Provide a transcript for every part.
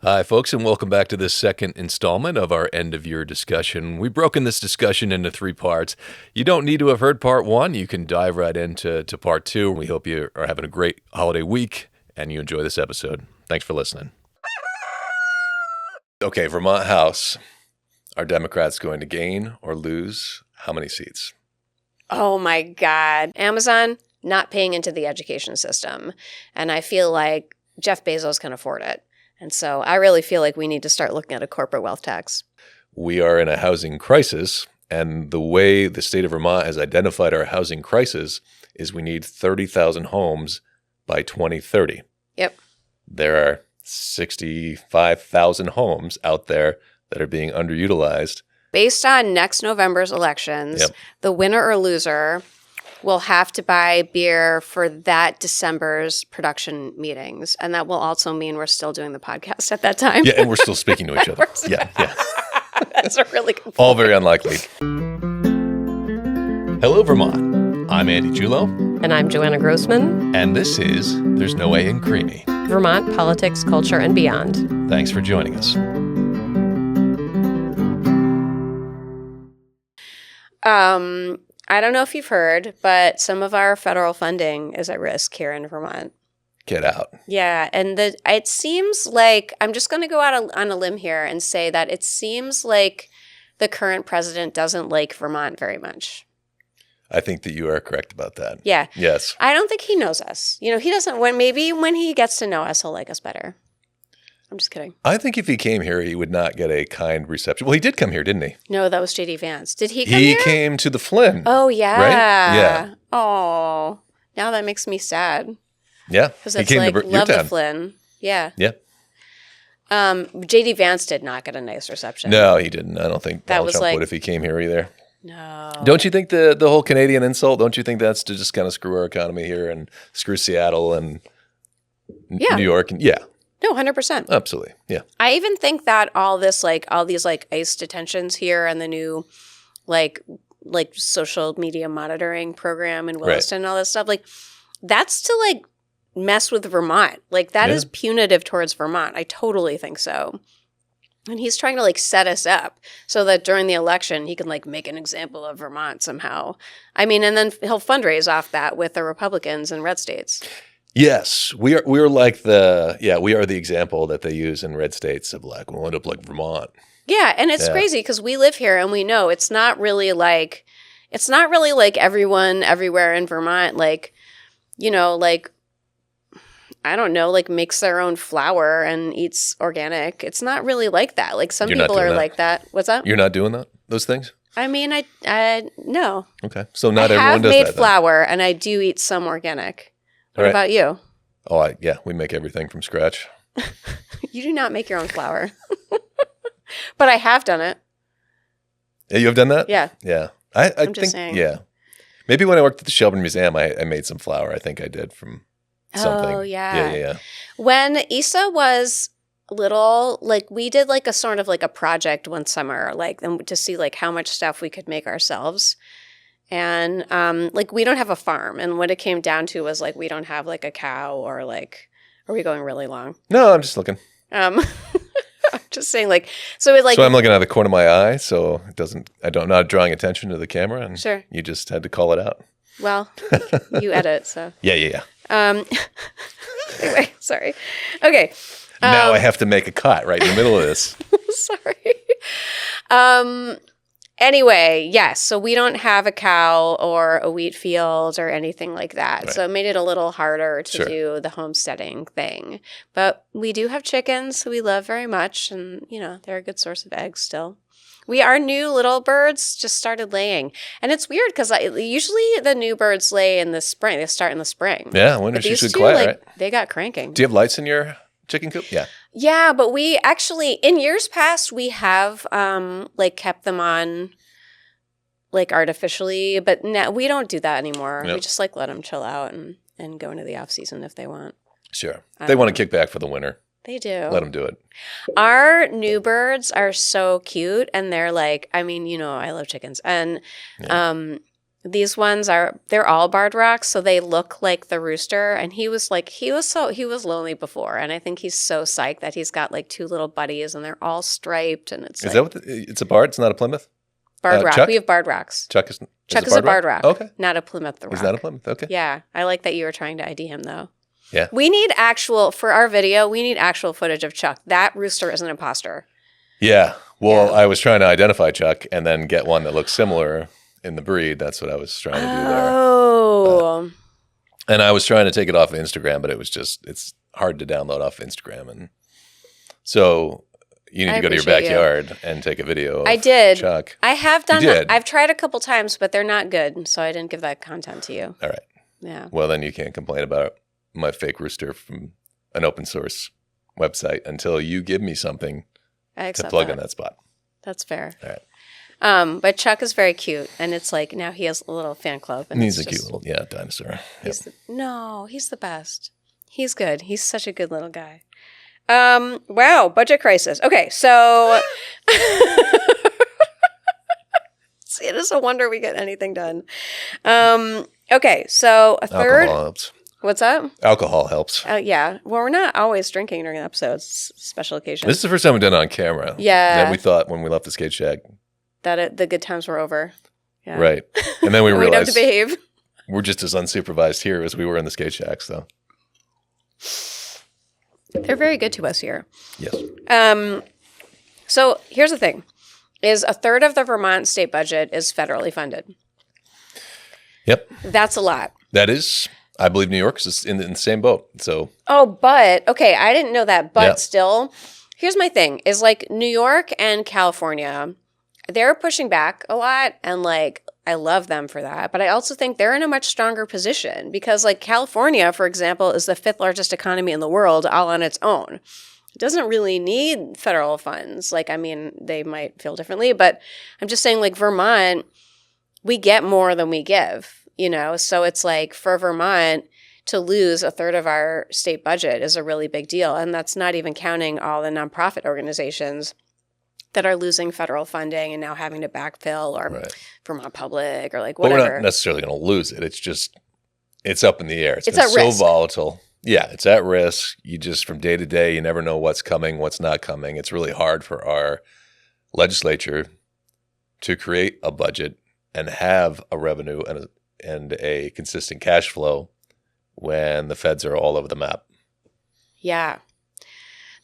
Hi, folks, and welcome back to this second installment of our end-of-year discussion. We've broken this discussion into 3 parts. You don't need to have heard part 1. You can dive right into part 2. We hope you are having a great holiday week and you enjoy this episode. Thanks for listening. Okay, Vermont House. Are Democrats going to gain or lose how many seats? Oh, my God. Amazon not paying into the education system. And I feel like Jeff Bezos can afford it. And so I really feel like we need to start looking at a corporate wealth tax. We are in a housing crisis, and the way the state of Vermont has identified our housing crisis is we need 30,000 homes by 2030. Yep. There are 65,000 homes out there that are being underutilized. Based on next November's elections, The winner or loser will have to buy beer for that December's production meetings. And that will also mean we're still doing the podcast at that time. Yeah, and we're still speaking to each other. Yeah. That's a really good point. All very unlikely. Hello, Vermont. I'm Andy Julo. And I'm Joanna Grossman. And this is There's No Way in Creemee. Vermont politics, culture, and beyond. Thanks for joining us. I don't know if you've heard, but some of our federal funding is at risk here in Vermont. Get out. Yeah, and it seems like, I'm just going to go out on a limb here and say that it seems like the current president doesn't like Vermont very much. I think that you are correct about that. Yeah. Yes. I don't think he knows us. You know, he doesn't, when he gets to know us, he'll like us better. I'm just kidding. I think if he came here, he would not get a kind reception. Well, he did come here, didn't he? No, that was J.D. Vance. Did he come here? He came to the Flynn. Oh, yeah. Right? Yeah. Oh, now that makes me sad. Yeah. Because it's like, love the Flynn. Yeah. Yeah. J.D. Vance did not get a nice reception. No, he didn't. I don't think that Donald was Trump like, would if he came here either. No. Don't you think the whole Canadian insult, don't you think that's to just kind of screw our economy here and screw Seattle and New York? And No, 100%. Absolutely. Yeah. I even think that all these ICE detentions here and the new like social media monitoring program in Williston and all this stuff, like that's to like mess with Vermont. Like that is punitive towards Vermont. I totally think so. And he's trying to like set us up so that during the election he can like make an example of Vermont somehow. I mean, and then he'll fundraise off that with the Republicans in red states. Yes, we are like we are the example that they use in red states of like we'll end up like Vermont. Yeah, and it's crazy because we live here and we know it's not really like everyone everywhere in Vermont like, you know, like I don't know, like makes their own flour and eats organic. It's not really like that. Like some people are like that. What's up? You're not doing those things? I mean, I no. Okay, so not everyone does that. I have made flour and I do eat some organic. What about you? Oh, we make everything from scratch. You do not make your own flour. But I have done it. Yeah, you have done that? Yeah. Yeah. I'm just saying. Yeah. Maybe when I worked at the Shelburne Museum, I made some flour. I think I did from something. Oh, yeah. Yeah. When Issa was little, like we did like a sort of like a project one summer, like to see like how much stuff we could make ourselves. And like we don't have a farm, and what it came down to was like we don't have like a cow or like. Are we going really long? No, I'm just looking. I'm just saying like so it like. So I'm looking out of the corner of my eye, so it doesn't. I'm not drawing attention to the camera, and sure. You just had to call it out. Well, you edit, so. Yeah. Anyway, sorry. Okay. Now I have to make a cut right in the middle of this. Sorry. Anyway, yes. So we don't have a cow or a wheat field or anything like that. Right. So it made it a little harder to do the homesteading thing. But we do have chickens who we love very much. And, you know, they're a good source of eggs still. Our new little birds just started laying. And it's weird because usually the new birds lay in the spring. They start in the spring. Yeah, winter's usually quiet, right? They got cranking. Do you have lights in your chicken coop? Yeah. Yeah, but we actually, in years past, we have like kept them on like artificially, but now we don't do that anymore. Yep. We just like let them chill out and go into the off season if they want. Sure. They want to kick back for the winter. They do. Let them do it. Our new birds are so cute, and they're like, I mean, you know, I love chickens, and these ones they're all barred rocks, so they look like the rooster. And he was lonely before, and I think he's so psyched that he's got like 2 little buddies, and they're all striped. And it's Is that what it's a bard? It's not a Plymouth? barred rock? Chuck? We have barred rocks. Chuck is a barred rock. Okay. Not a Plymouth rock. He's not a Plymouth. Okay. Yeah, I like that you were trying to ID him though. Yeah. We need for our video, we need actual footage of Chuck. That rooster is an imposter. Yeah. Well, Yeah. I was trying to identify Chuck and then get one that looks similar in the breed. That's what I was trying to do there. Oh. And I was trying to take it off of Instagram, but it's hard to download off Instagram. And so you need to go to your backyard and take a video of I did. Chuck. I have done You that. did? I've tried a couple times, but they're not good. So I didn't give that content to you. All right. Yeah. Well, then you can't complain about my fake rooster from an open source website until you give me something I to accept plug that. in that spot. That's fair. All right. But Chuck is very cute, and it's like now he has a little fan club. And He's a it's cute just- little dinosaur. Yep. He's the best. He's good. He's such a good little guy. Wow, budget crisis. Okay, so see, it is a wonder we get anything done. Okay, so a third. Alcohol helps. What's up? Alcohol helps. Yeah. Well, we're not always drinking during the episodes. Special occasions. This is the first time we've done it on camera. Yeah. That we thought when we left the skate shack. The good times were over. Yeah. Right. And then we We don't have realized to behave. we're just as unsupervised here as we were in the skate shacks, though. They're very good to us here. Yes. So here's the thing: is a third of the Vermont state budget is federally funded. Yep. That's a lot. That is, I believe New York's in the same boat. So Oh, but okay, I didn't know that. But Yeah. still, here's my thing: is like New York and California, they're pushing back a lot, and like I love them for that. But I also think they're in a much stronger position because, like California, for example, is the 5th largest economy in the world, all on its own. It doesn't really need federal funds. Like, I mean, they might feel differently, but I'm just saying, like Vermont, we get more than we give, you know? So it's like for Vermont to lose a third of our state budget is a really big deal. And that's not even counting all the nonprofit organizations that are losing federal funding and now having to backfill, or right. Vermont Public, or like But whatever. we're not necessarily going to lose it. It's just, it's up in the air. It's It's been at so risk. volatile. Yeah, it's at risk. You just, from day to day, you never know what's coming, what's not coming. It's really hard for our legislature to create a budget and have a revenue and a consistent cash flow when the feds are all over the map. Yeah.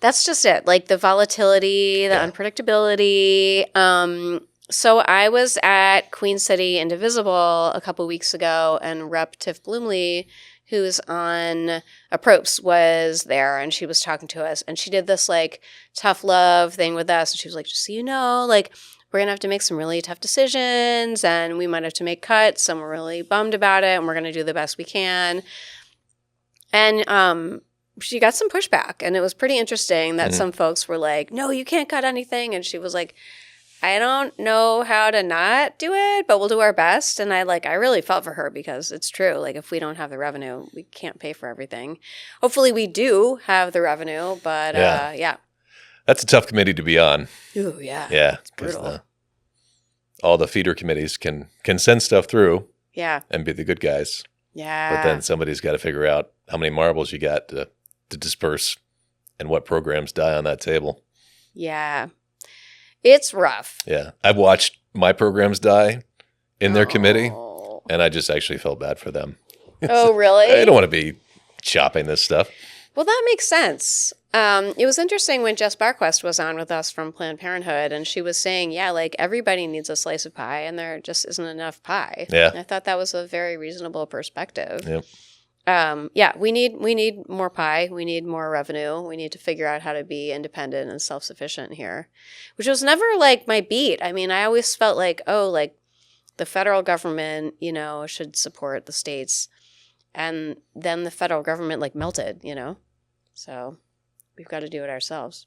That's just it. Like the volatility, the Yeah. unpredictability. So I was at Queen City Indivisible a couple weeks ago, and Rep. Tiff Bloomley, who's on Approps, was there, and she was talking to us, and she did this like tough love thing with us. And she was like, just so you know, like we're going to have to make some really tough decisions, and we might have to make cuts, and we're really bummed about it, and we're going to do the best we can. And she got some pushback, and it was pretty interesting that some folks were like, no, you can't cut anything. And she was like, I don't know how to not do it, but we'll do our best. And I really felt for her, because it's true. Like if we don't have the revenue, we can't pay for everything. Hopefully we do have the revenue, but yeah. That's a tough committee to be on. Ooh, yeah. Yeah, brutal. all the feeder committees can send stuff through Yeah. and be the good guys, Yeah. but then somebody's got to figure out how many marbles you got to disperse and what programs die on that table. Yeah. It's rough. Yeah, I've watched my programs die in their committee, Oh. and I just actually felt bad for them. Oh, really? I don't want to be chopping this stuff. Well, that makes sense. It was interesting when Jess Barquest was on with us from Planned Parenthood, and she was saying, yeah, like everybody needs a slice of pie, and there just isn't enough pie. Yeah. And I thought that was a very reasonable perspective. Yep. Yeah, we need more pie. We need more revenue. We need to figure out how to be independent and self-sufficient here, which was never like my beat. I mean, I always felt like, oh, like the federal government, you know, should support the states. And then the federal government like melted, you know? So we've got to do it ourselves.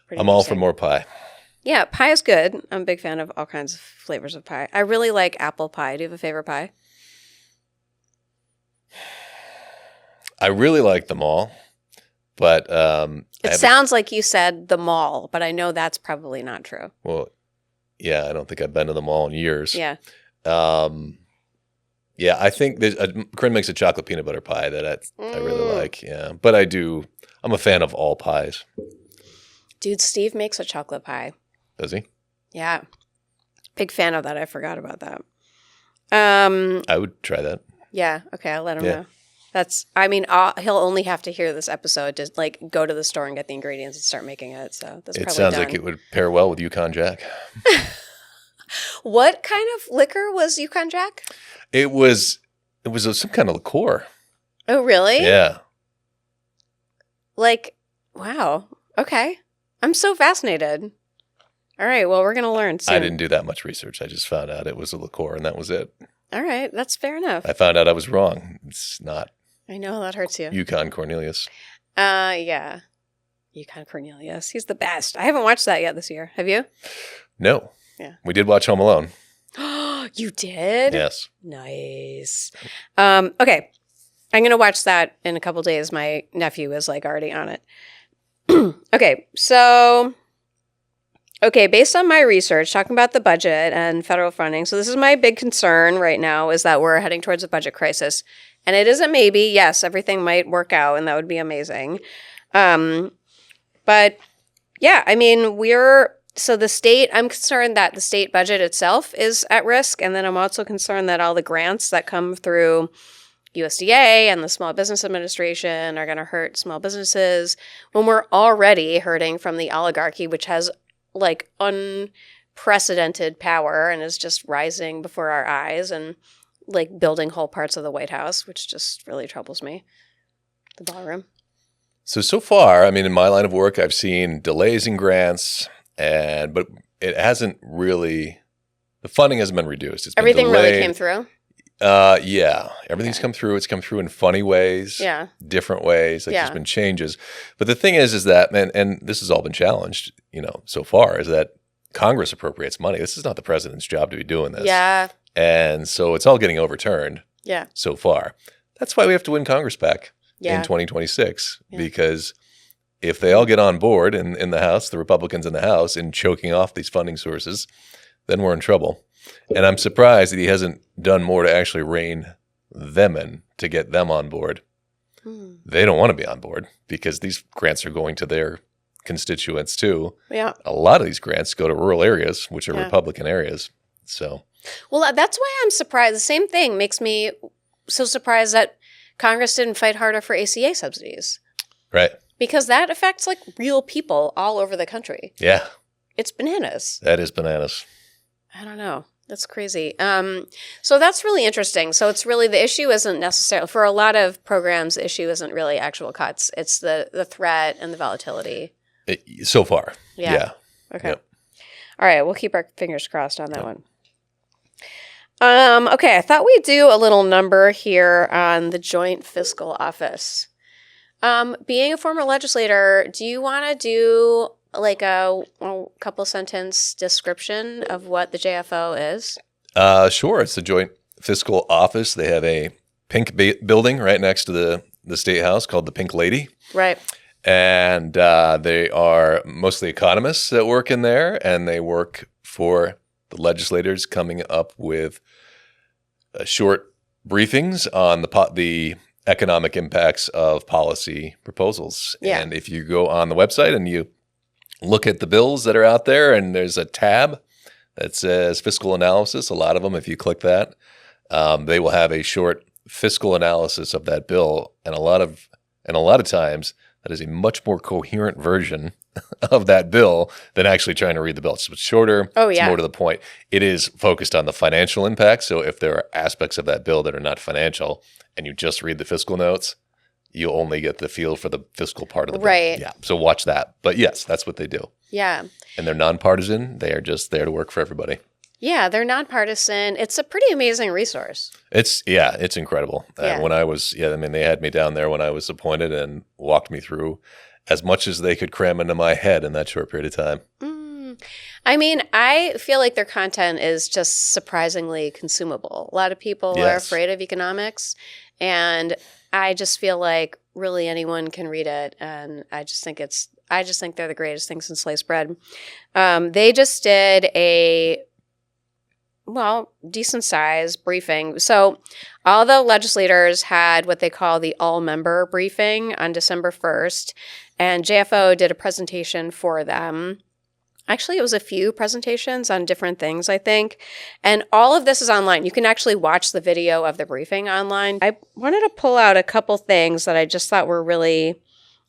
Pretty I'm all for interesting. more pie. Yeah, pie is good. I'm a big fan of all kinds of flavors of pie. I really like apple pie. Do you have a favorite pie? I really like them all, but It sounds like you said the mall, but I know that's probably not true. well, yeah, I don't think I've been to the mall in years. Yeah. Yeah, I think Corinne makes a chocolate peanut butter pie that I really like. Yeah, but I'm a fan of all pies. Dude, Steve makes a chocolate pie. Does he? Yeah. Big fan of that. I forgot about that. I would try that. Yeah. Okay. I'll let him know. He'll only have to hear this episode to like go to the store and get the ingredients and start making it. So that's it probably sounds done. like it would pair well with Yukon Jack. What kind of liquor was Yukon Jack? It was some kind of liqueur. Oh, really? Yeah. Like, wow. Okay. I'm so fascinated. All right. Well, we're going to learn soon. I didn't do that much research. I just found out it was a liqueur, and that was it. All right. That's fair enough. I found out I was wrong. It's not. I know. That hurts you. Yukon Cornelius. Yeah. Yukon Cornelius. He's the best. I haven't watched that yet this year. Have you? No. Yeah. We did watch Home Alone. You did? Yes. Nice. Okay. I'm going to watch that in a couple days. My nephew is like already on it. Okay. So, based on my research, talking about the budget and federal funding. So this is my big concern right now is that we're heading towards a budget crisis. And it isn't maybe. Yes, everything might work out and that would be amazing. But yeah, I mean, so the state, I'm concerned that the state budget itself is at risk. And then I'm also concerned that all the grants that come through USDA and the Small Business Administration are going to hurt small businesses when we're already hurting from the oligarchy, which has like unprecedented power and is just rising before our eyes and like building whole parts of the White House, which just really troubles me. The ballroom. So far, I mean, in my line of work, I've seen delays in grants. But it hasn't really, the funding hasn't been reduced. It's been Everything delayed. really came through? Yeah. Everything's come through. It's come through in funny ways. Yeah. Different ways. Like there's been changes. But the thing is that, and this has all been challenged, so far, is that Congress appropriates money. This is not the president's job to be doing this. Yeah. And so it's all getting overturned. Yeah. So far. That's why we have to win Congress back in 2026 because if they all get on board in the House, the Republicans in the House, in choking off these funding sources, then we're in trouble. And I'm surprised that he hasn't done more to actually rein them in to get them on board. They don't want to be on board because these grants are going to their constituents too. Yeah. A lot of these grants go to rural areas, which are Republican areas. So, well, that's why I'm surprised. The same thing makes me so surprised that Congress didn't fight harder for ACA subsidies. Right. Because that affects like real people all over the country. Yeah. It's bananas. That is bananas. I don't know. That's crazy. So that's really interesting. So it's really, the issue isn't necessarily, for a lot of programs, the issue isn't really actual cuts. It's the threat and the volatility. So far. Yeah. Okay. Yep. All right. We'll keep our fingers crossed on that one. Okay. I thought we'd do a little number here on the Joint Fiscal Office. Being a former legislator, do you want to do like a couple sentence description of what the JFO is? Sure. It's the Joint Fiscal Office. They have a pink building right next to the State House called the Pink Lady. Right. And they are mostly economists that work in there, and they work for the legislators coming up with short briefings on the economic impacts of policy proposals. Yeah. And if you go on the website and you look at the bills that are out there, and there's a tab that says fiscal analysis, a lot of them, if you click that, they will have a short fiscal analysis of that bill. And a lot of times that is a much more coherent version of that bill than actually trying to read the bill. It's shorter. Oh, yeah. It's more to the point. It is focused on the financial impact. So if there are aspects of that bill that are not financial and you just read the fiscal notes, you only get the feel for the fiscal part of the bill. Right. Yeah. So watch that. But yes, that's what they do. Yeah. And they're nonpartisan. They are just there to work for everybody. Yeah, they're nonpartisan. It's a pretty amazing resource. It's incredible. Yeah. When I was, they had me down there when I was appointed and walked me through as much as they could cram into my head in that short period of time. I mean, I feel like their content is just surprisingly consumable. A lot of people are afraid of economics, and I just feel like really anyone can read it, and I just think they're the greatest thing since sliced bread. They just did decent size briefing. So all the legislators had what they call the all-member briefing on December 1st, and JFO did a presentation for them. Actually, it was a few presentations on different things, I think. And all of this is online. You can actually watch the video of the briefing online. I wanted to pull out a couple things that I just thought were really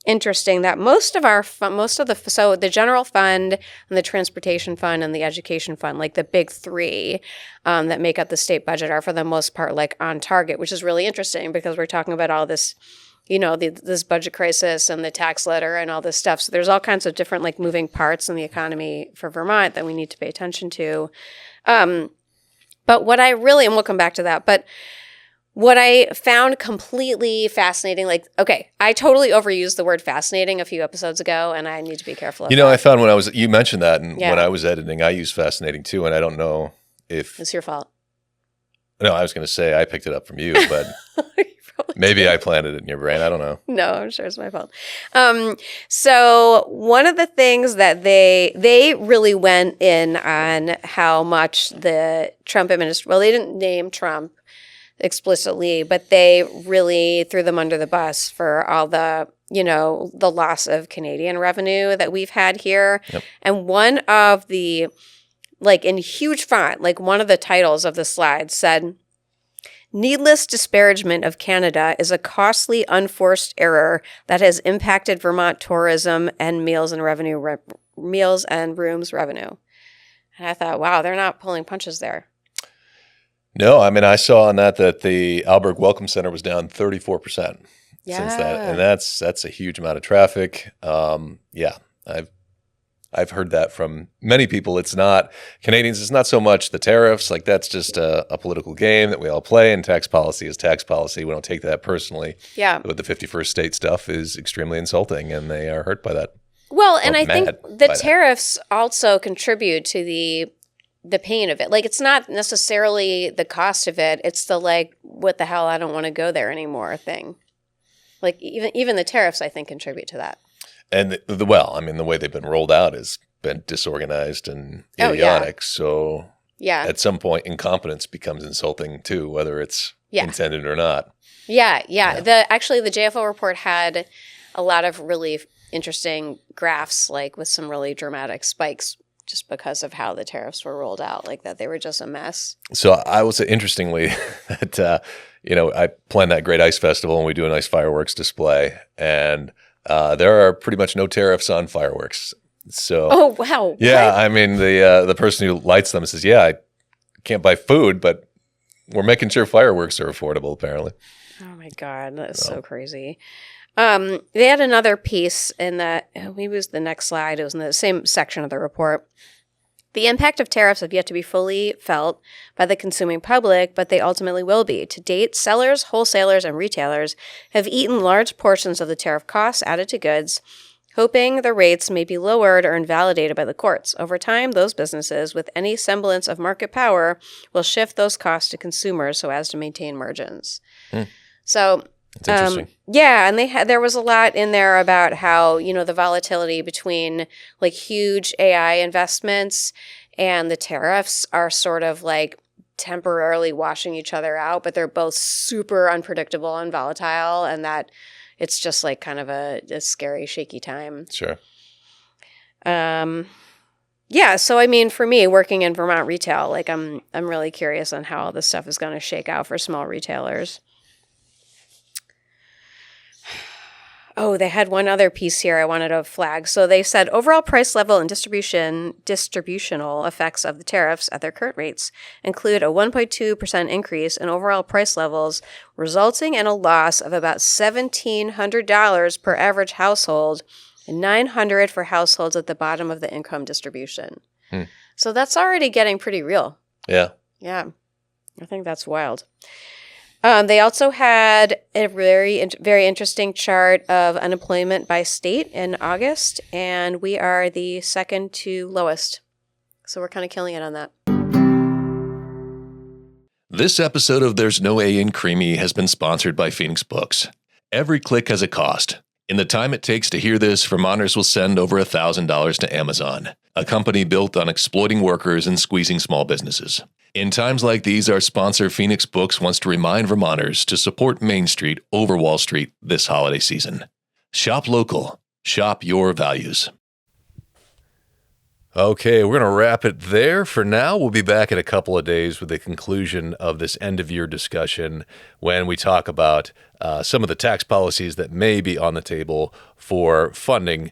interesting, that so the general fund and the transportation fund and the education fund, like the big three that make up the state budget, are for the most part like on target, which is really interesting because we're talking about all this, this budget crisis and the tax letter and all this stuff. So there's all kinds of different like moving parts in the economy for Vermont that we need to pay attention to. But what I really, and we'll come back to that, but what I found completely fascinating, I totally overused the word fascinating a few episodes ago, and I need to be careful of that. I found you mentioned that, and when I was editing, I used fascinating too, and I don't know if... It's your fault. No, I was going to say I picked it up from you, but maybe I planted it in your brain. I don't know. No, I'm sure it's my fault. So one of the things that they really went in on how much the Trump administration, well, they didn't name Trump explicitly, but they really threw them under the bus for all the, the loss of Canadian revenue that we've had here. Yep. And one of the, in huge font, one of the titles of the slide said, "Needless disparagement of Canada is a costly, unforced error that has impacted Vermont tourism and meals and rooms revenue." And I thought, wow, they're not pulling punches there. No, I mean, I saw on that the Alberg Welcome Center was down 34% since that, and that's a huge amount of traffic. I've heard that from many people. It's not Canadians. It's not so much the tariffs. That's just a political game that we all play, and tax policy is tax policy. We don't take that personally. Yeah. But the 51st state stuff is extremely insulting, and they are hurt by that. Well, and I think the tariffs also contribute to the pain of it. It's not necessarily the cost of it. It's the what the hell, I don't want to go there anymore thing. Even the tariffs, I think, contribute to that. And the way they've been rolled out has been disorganized and idiotic. So at some point, incompetence becomes insulting too, whether it's intended or not. Yeah. The JFO report had a lot of really interesting graphs, with some really dramatic spikes, just because of how the tariffs were rolled out, that they were just a mess. So I will say, interestingly, that I planned that great ice festival, and we do a nice fireworks display, and there are pretty much no tariffs on fireworks. So, oh wow, yeah, what? I mean the person who lights them says, I can't buy food, but we're making sure fireworks are affordable. Apparently. Oh my God, that's so crazy. They had another piece in that, maybe it was the next slide, it was in the same section of the report. The impact of tariffs have yet to be fully felt by the consuming public, but they ultimately will be. To date, sellers, wholesalers, and retailers have eaten large portions of the tariff costs added to goods, hoping the rates may be lowered or invalidated by the courts. Over time, those businesses with any semblance of market power will shift those costs to consumers so as to maintain margins. So... It's interesting. And there was a lot in there about how, the volatility between huge AI investments and the tariffs are sort of temporarily washing each other out, but they're both super unpredictable and volatile, and that it's just kind of a scary, shaky time. Sure. So I mean, for me, working in Vermont retail, I'm really curious on how all this stuff is going to shake out for small retailers. Oh, they had one other piece here I wanted to flag. So they said overall price level and distributional effects of the tariffs at their current rates include a 1.2% increase in overall price levels, resulting in a loss of about $1,700 per average household and $900 for households at the bottom of the income distribution. So that's already getting pretty real. Yeah. Yeah. I think that's wild. They also had a very interesting chart of unemployment by state in August, and we are the second to lowest. So we're kind of killing it on that. This episode of There's No A in Creemee has been sponsored by Phoenix Books. Every click has a cost. In the time it takes to hear this, Vermonters will send over $1,000 to Amazon. a company built on exploiting workers and squeezing small businesses. In times like these, our sponsor, Phoenix Books, wants to remind Vermonters to support Main Street over Wall Street this holiday season. Shop local. Shop your values. Okay, we're going to wrap it there for now. We'll be back in a couple of days with the conclusion of this end-of-year discussion when we talk about some of the tax policies that may be on the table for funding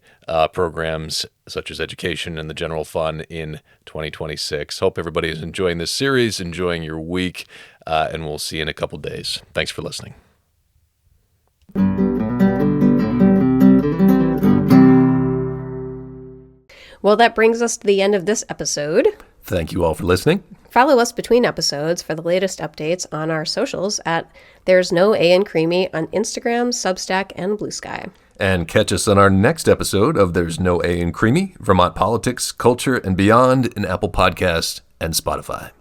programs such as education and the general fund in 2026. Hope everybody is enjoying this series, enjoying your week, and we'll see you in a couple of days. Thanks for listening. Well, that brings us to the end of this episode. Thank you all for listening. Follow us between episodes for the latest updates on our socials at There's No A in Creemee on Instagram, Substack, and Blue Sky. And catch us on our next episode of There's No A in Creemee, Vermont Politics, Culture, and Beyond in Apple Podcasts and Spotify.